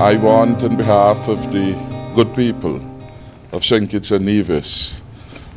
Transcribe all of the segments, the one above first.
I want, on behalf of the good people of St. Kitts and Nevis,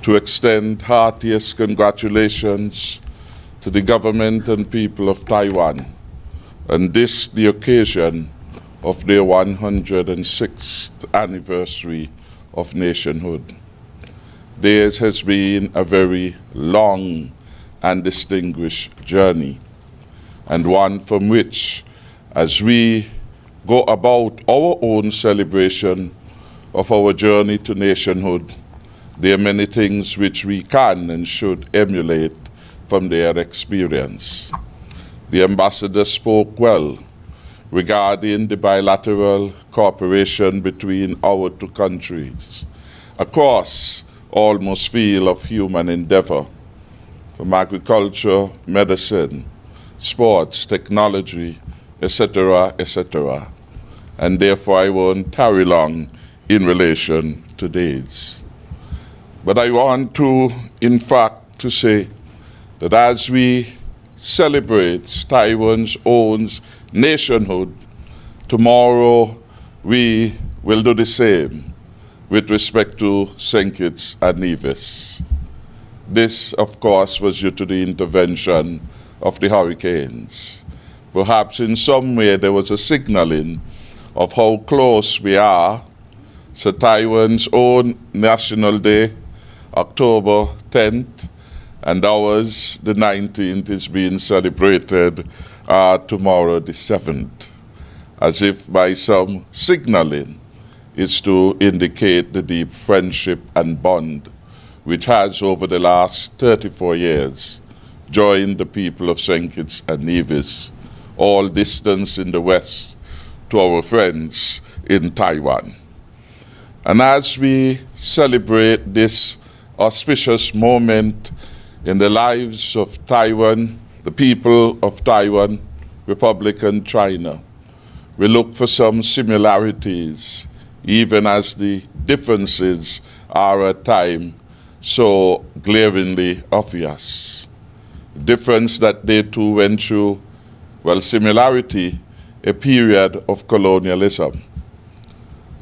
to extend heartiest congratulations to the government and people of Taiwan, and this the occasion of their 106th anniversary of nationhood. Theirs has been a very long and distinguished journey, and one from which, as we go about our own celebration of our journey to nationhood, there are many things which we can and should emulate from their experience. The ambassador spoke well regarding the bilateral cooperation between our two countries across almost field of human endeavor, from agriculture, medicine, sports, technology, etc., etc. And therefore I won't tarry long in relation to these. But I want to, in fact, to say that as we celebrate Taiwan's own nationhood, tomorrow we will do the same with respect to St. Kitts and Nevis. This, of course, was due to the intervention of the hurricanes. Perhaps in some way there was a signaling of how close we are. So Taiwan's own National Day, October 10th, and ours, the 19th, is being celebrated tomorrow, the 7th, as if by some signaling is to indicate the deep friendship and bond which has over the last 34 years joined the people of St. Kitts and Nevis, all distance in the west, to our friends in Taiwan. And as we celebrate this auspicious moment in the lives of Taiwan, the people of Taiwan, Republic and China, we look for some similarities, even as the differences are at times so glaringly obvious. The difference that they too went through, well, similarity, a period of colonialism,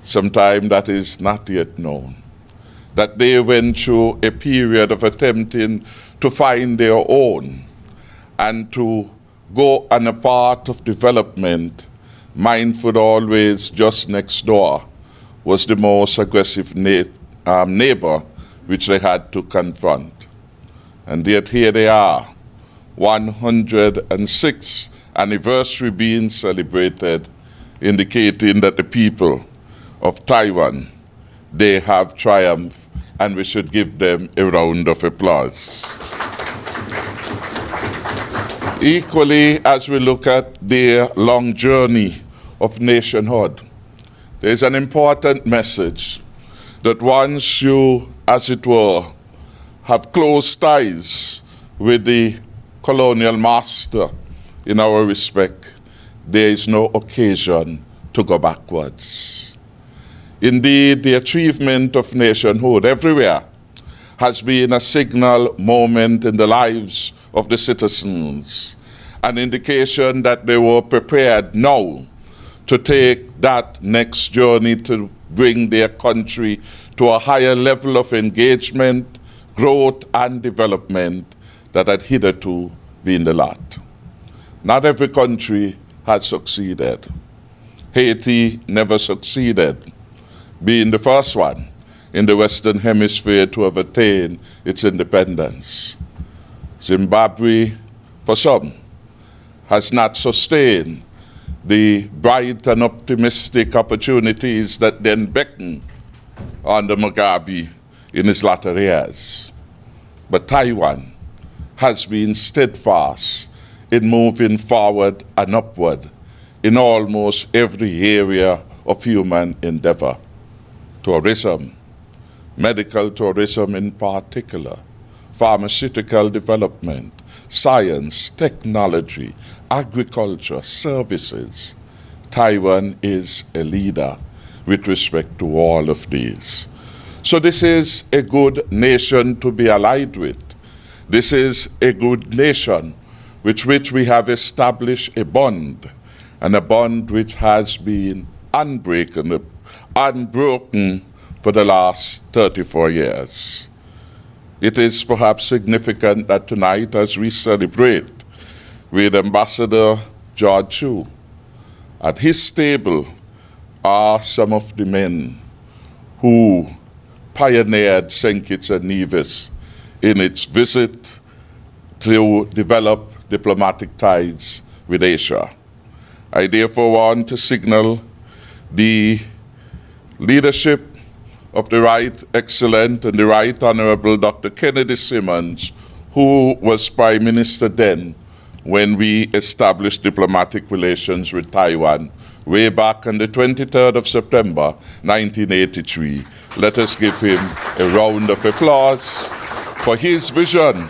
sometime that is not yet known. That they went through a period of attempting to find their own and to go on a path of development, mindful always just next door was the most aggressive neighbor which they had to confront. And yet here they are, 106th anniversary being celebrated, indicating that the people of Taiwan, they have triumphed, and we should give them a round of applause. Equally, as we look at their long journey of nationhood, there is an important message that once you, as it were, have close ties with the colonial master in our respect, there is no occasion to go backwards. Indeed, the achievement of nationhood everywhere has been a signal moment in the lives of the citizens, an indication that they were prepared now to take that next journey to bring their country to a higher level of engagement, growth, and development that had hitherto been the lot. Not every country has succeeded. Haiti never succeeded, being the first one in the Western Hemisphere to have attained its independence. Zimbabwe, for some, has not sustained the bright and optimistic opportunities that then beckoned under Mugabe in his latter years. But Taiwan has been steadfast in moving forward and upward in almost every area of human endeavor. Tourism, medical tourism in particular, pharmaceutical development, science, technology, agriculture, services. Taiwan is a leader with respect to all of these. So this is a good nation to be allied with. This is a good nation with which we have established a bond, and a bond which has been unbroken for the last 34 years. It is perhaps significant that tonight, as we celebrate with Ambassador George Chu, at his table are some of the men who pioneered St. Kitts and Nevis in its visit to develop diplomatic ties with Asia. I therefore want to signal the leadership of the Right Excellent and the Right Honorable Dr. Kennedy Simmons, who was Prime Minister then when we established diplomatic relations with Taiwan way back on the 23rd of September, 1983. Let us give him a round of applause for his vision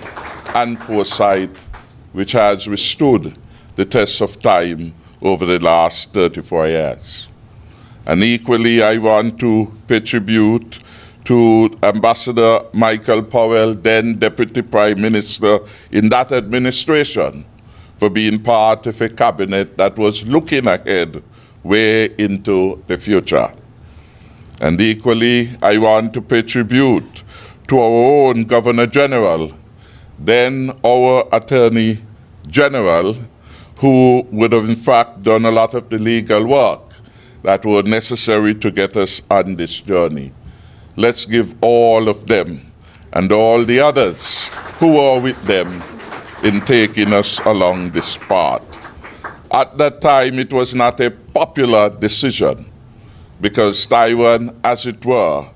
and foresight, which has withstood the test of time over the last 34 years. And equally, I want to pay tribute to Ambassador Michael Powell, then Deputy Prime Minister in that administration, for being part of a cabinet that was looking ahead way into the future. And equally, I want to pay tribute to our own Governor General, then our Attorney General, who would have in fact done a lot of the legal work that were necessary to get us on this journey. Let's give all of them and all the others who are with them in taking us along this path. At that time, it was not a popular decision because Taiwan, as it were,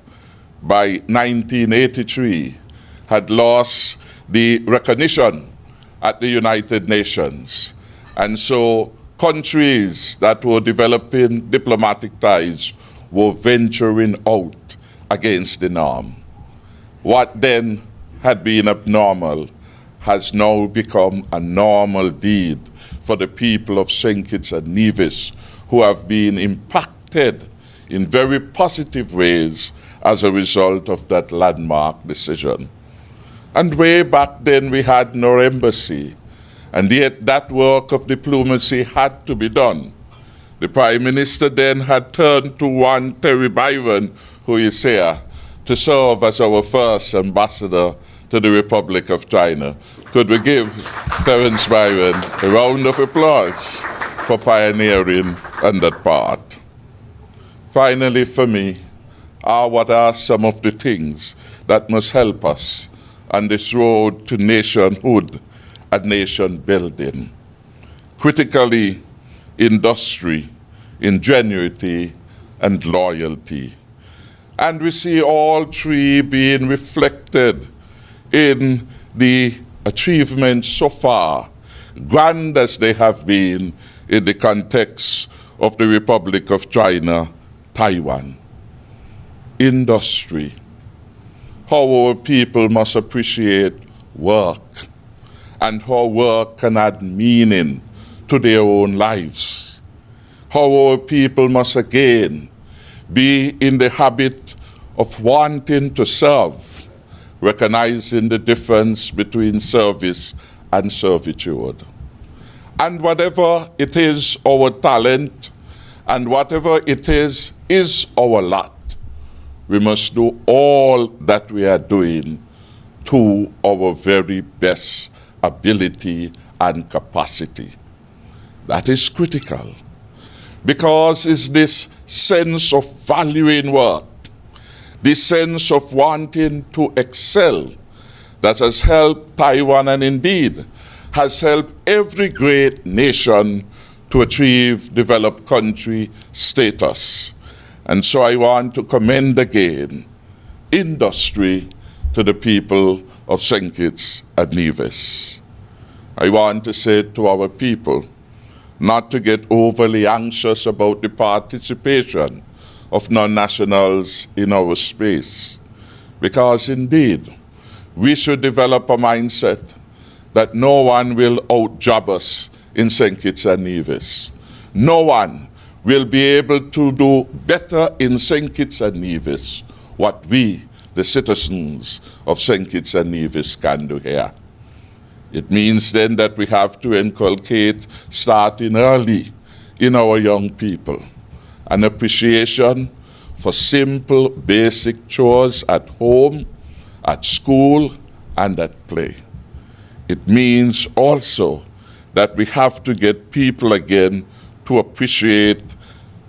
by 1983, had lost the recognition at the United Nations. And so countries that were developing diplomatic ties were venturing out against the norm. What then had been abnormal has now become a normal deed for the people of St. Kitts and Nevis, who have been impacted in very positive ways as a result of that landmark decision. And way back then we had no embassy, and yet that work of diplomacy had to be done. The Prime Minister then had turned to one Terry Byron, who is here, to serve as our first ambassador to the Republic of China. Could we give Terence Byron a round of applause for pioneering on that part? Finally, for me, what are some of the things that must help us on this road to nationhood and nation building? Critically, industry, ingenuity, and loyalty. And we see all three being reflected in the achievements so far, grand as they have been in the context of the Republic of China, Taiwan. Industry, how our people must appreciate work and how work can add meaning to their own lives. How our people must again be in the habit of wanting to serve, recognizing the difference between service and servitude. And whatever it is our talent, and whatever it is our lot, we must do all that we are doing to our very best ability and capacity. That is critical, because it's this sense of valuing work, this sense of wanting to excel that has helped Taiwan, and indeed has helped every great nation to achieve developed country status. And so I want to commend again industry to the people of St. Kitts and Nevis. I want to say to our people not to get overly anxious about the participation of non-nationals in our space, because indeed we should develop a mindset that no one will outjob us in St. Kitts and Nevis. No one will be able to do better in St. Kitts and Nevis what we, the citizens of St. Kitts and Nevis, can do here. It means then that we have to inculcate starting early in our young people an appreciation for simple, basic chores at home, at school, and at play. It means also that we have to get people again to appreciate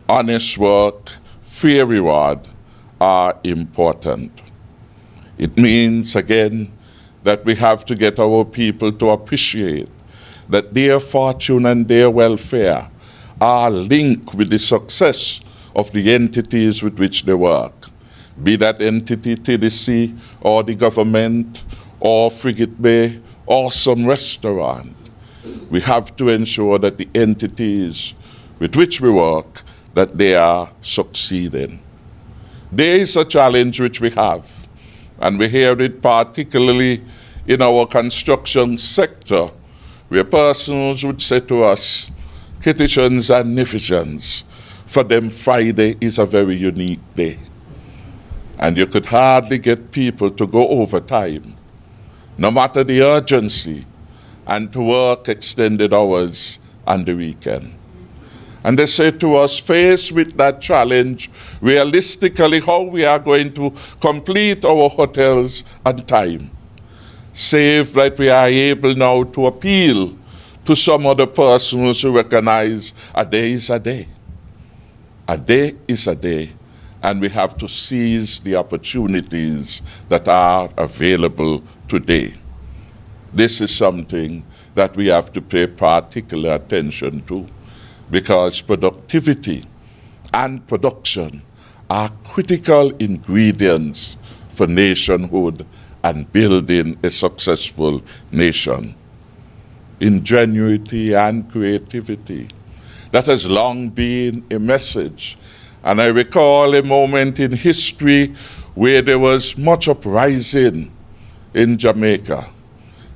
honest work, fair reward are important. It means again that we have to get our people to appreciate that their fortune and their welfare are linked with the success of the entities with which they work, be that entity TDC or the government or Frigate Bay or some restaurant. We have to ensure that the entities with which we work, that they are succeeding. There is a challenge which we have, and we hear it particularly in our construction sector, where persons would say to us, Kittitians and Nevisians, for them Friday is a very unique day. And you could hardly get people to go overtime, no matter the urgency, and to work extended hours on the weekend. And they say to us, faced with that challenge, realistically, how we are going to complete our hotels on time, save that we are able now to appeal to some other persons who recognize a day is a day. A day is a day, and we have to seize the opportunities that are available today. This is something that we have to pay particular attention to, because productivity and production are critical ingredients for nationhood and building a successful nation. Ingenuity and creativity, that has long been a message. And I recall a moment in history where there was much uprising in Jamaica.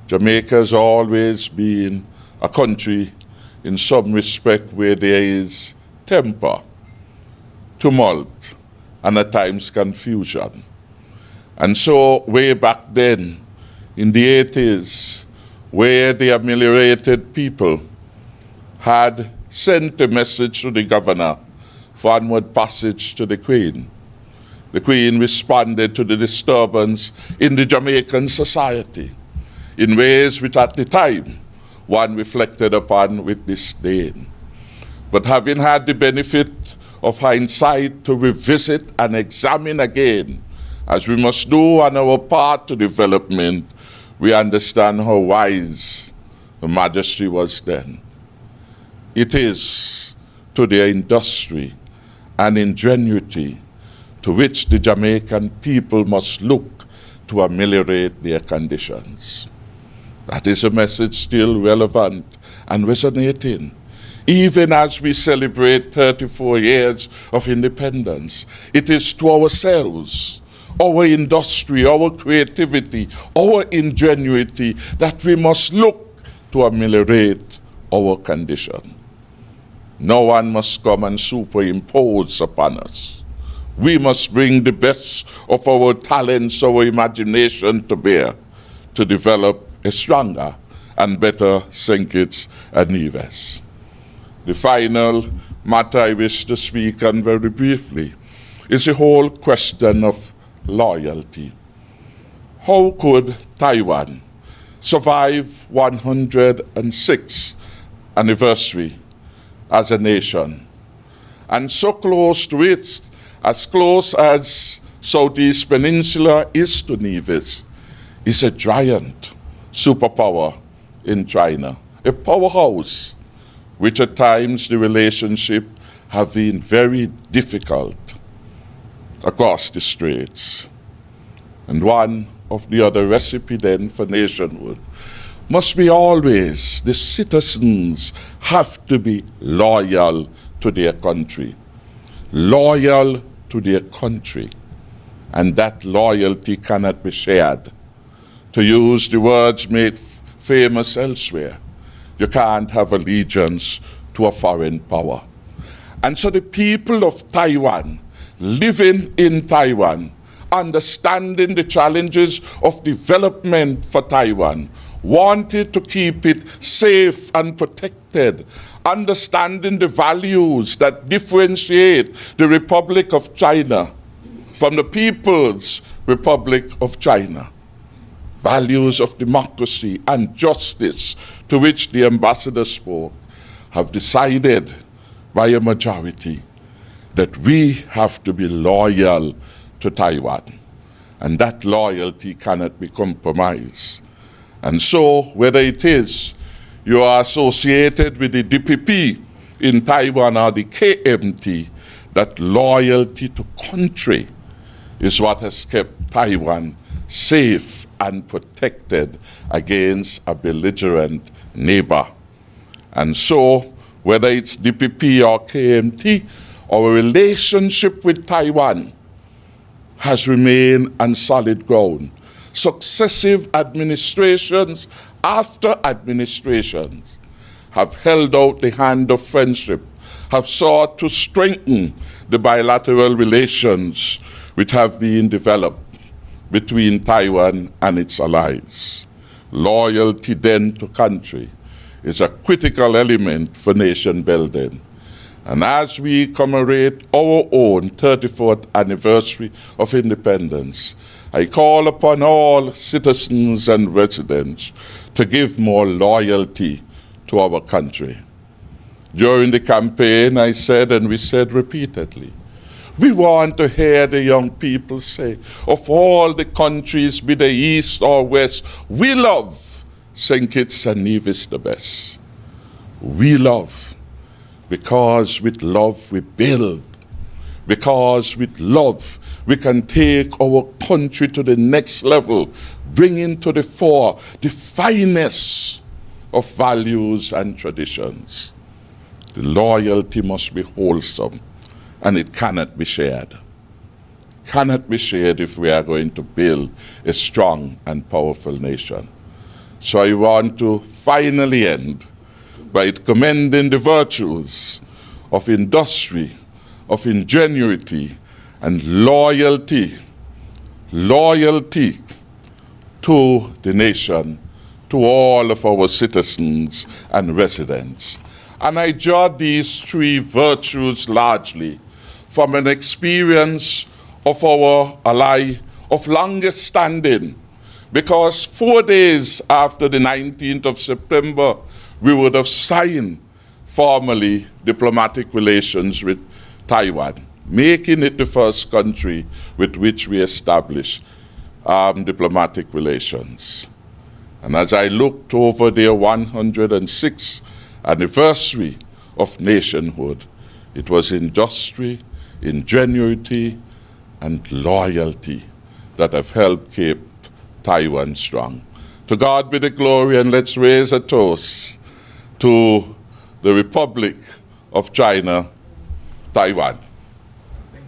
Jamaica has always been a country in some respect where there is temper, tumult, and at times confusion. And so way back then, in the 80s, where the ameliorated people had sent a message to the governor for onward passage to the Queen responded to the disturbance in the Jamaican society in ways which at the time one reflected upon with disdain. But having had the benefit of hindsight to revisit and examine again, as we must do on our path to development, we understand how wise the Majesty was then. It is to their industry and ingenuity to which the Jamaican people must look to ameliorate their conditions. That is a message still relevant and resonating. Even as we celebrate 34 years of independence, it is to ourselves, our industry, our creativity, our ingenuity, that we must look to ameliorate our condition. No one must come and superimpose upon us. We must bring the best of our talents, our imagination to bear to develop a stronger and better St. Kitts and Nevis. The final matter I wish to speak on very briefly is the whole question of loyalty. How could Taiwan survive 106th anniversary as a nation, and so close to it, as close as Southeast Peninsula is to Nevis, is a giant superpower in China, a powerhouse, which at times the relationship have been very difficult across the straits. And one of the other recipe then for nationhood must be always the citizens have to be loyal to their country. Loyal to their country. And that loyalty cannot be shared. To use the words made famous elsewhere, you can't have allegiance to a foreign power. And so the people of Taiwan, living in Taiwan, understanding the challenges of development for Taiwan, wanted to keep it safe and protected, understanding the values that differentiate the Republic of China from the People's Republic of China. Values of democracy and justice, to which the ambassador spoke, have decided by a majority that we have to be loyal to Taiwan. And that loyalty cannot be compromised. And so, whether it is you are associated with the DPP in Taiwan or the KMT, that loyalty to country is what has kept Taiwan safe and protected against a belligerent neighbor. And so, whether it's DPP or KMT, our relationship with Taiwan has remained on solid ground. Successive administrations after administrations have held out the hand of friendship, have sought to strengthen the bilateral relations which have been developed between Taiwan and its allies. Loyalty then to country is a critical element for nation building. And as we commemorate our own 34th anniversary of independence, I call upon all citizens and residents to give more loyalty to our country. During the campaign, I said, and we said repeatedly, we want to hear the young people say, of all the countries, be they east or west, we love St. Kitts and Nevis the best. We love, because with love we build. Because with love we can take our country to the next level, bringing to the fore the finest of values and traditions. The loyalty must be wholesome, and it cannot be shared. Cannot be shared if we are going to build a strong and powerful nation. So I want to finally end by commending the virtues of industry, of ingenuity, and loyalty to the nation, to all of our citizens and residents. And I draw these three virtues largely from an experience of our ally of longest standing, because 4 days after the 19th of September, we would have signed formally diplomatic relations with Taiwan, making it the first country with which we established diplomatic relations. And as I looked over their 106th anniversary of nationhood, it was industry, ingenuity, and loyalty that have helped keep Taiwan strong. To God be the glory, and let's raise a toast to the Republic of China, Taiwan. Thank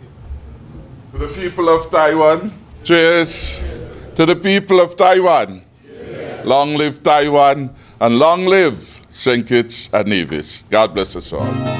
you. To the people of Taiwan, cheers. To the people of Taiwan, cheers. Long live Taiwan, and long live St. Kitts and Nevis. God bless us all.